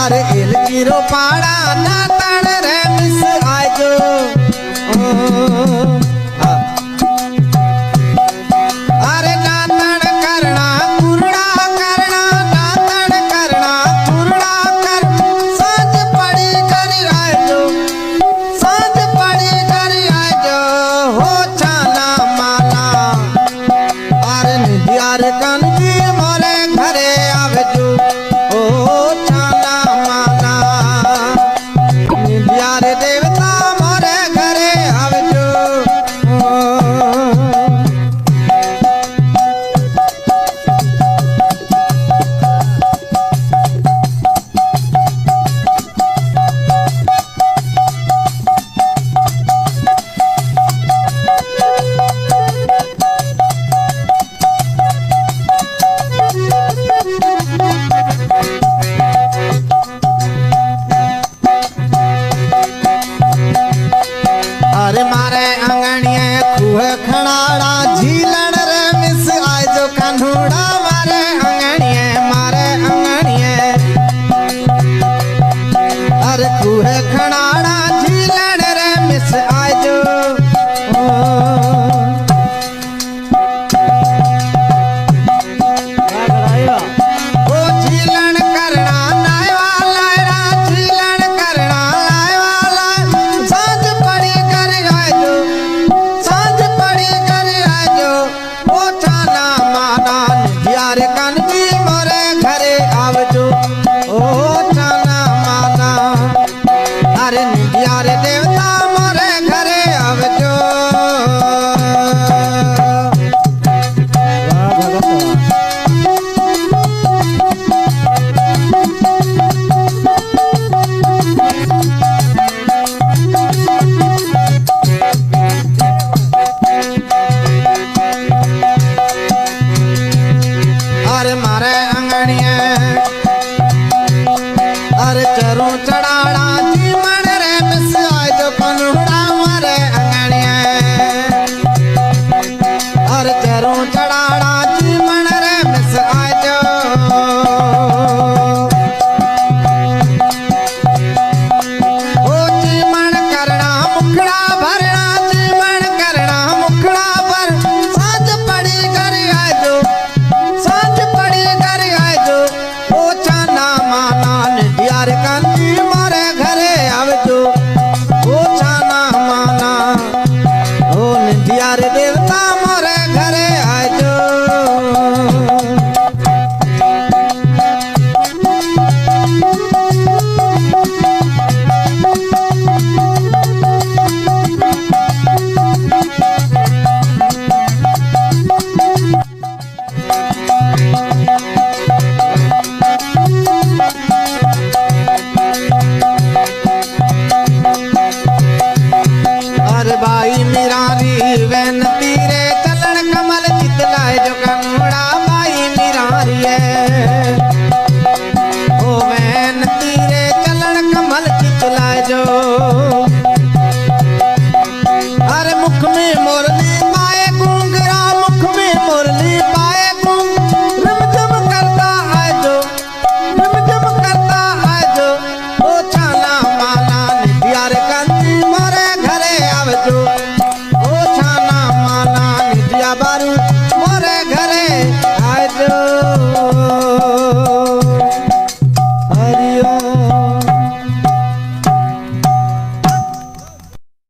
अरे गिरो पाड़ा ना तड़ रे मिस आजो अरे ना तड़ करना कुरड़ा करना ना तड़ करना कुरड़ा कर सांझ पड़ी करी आजो सांझ पड़ी करी आजो हो छाना माना अरे निधियार कनजी मोरे घरे आवजो ओ छाना माना निधियार देवता मोरे घरे आवजो अरे मारे अंगणिये खूह खणाड़ा झीलण रे मिस आजो कान्होड़ा मारे अंगणिये अरे खूह खणाड़ा झीलण रे मिस आजो ओ झीलण करना नायवा लायरा झीलण करना लायवा सांझ पड़ी कर आजो सांझ पड़ी कर आजो ओ छाना माना निधियार कनजी मोरे घरे आवजो ओ छाना माना अरे निधियार देवता मोरे घरे आवजो अरे मारे अंगणिये अरे चरू चढ़ाड़ा जीवन रे मिस आजो कन्हुड़ा मारे अंगणिये अरे चरू चढ़ाड़ा जीवन रे मिस आजो ओ जीवन करना मुखड़ा भरना जीवन करना मुखड़ा भर सांझ पड़ी कर आजो सांझ पड़ी कर आजो ओ छाना माना निधियार कनजी मोरे घर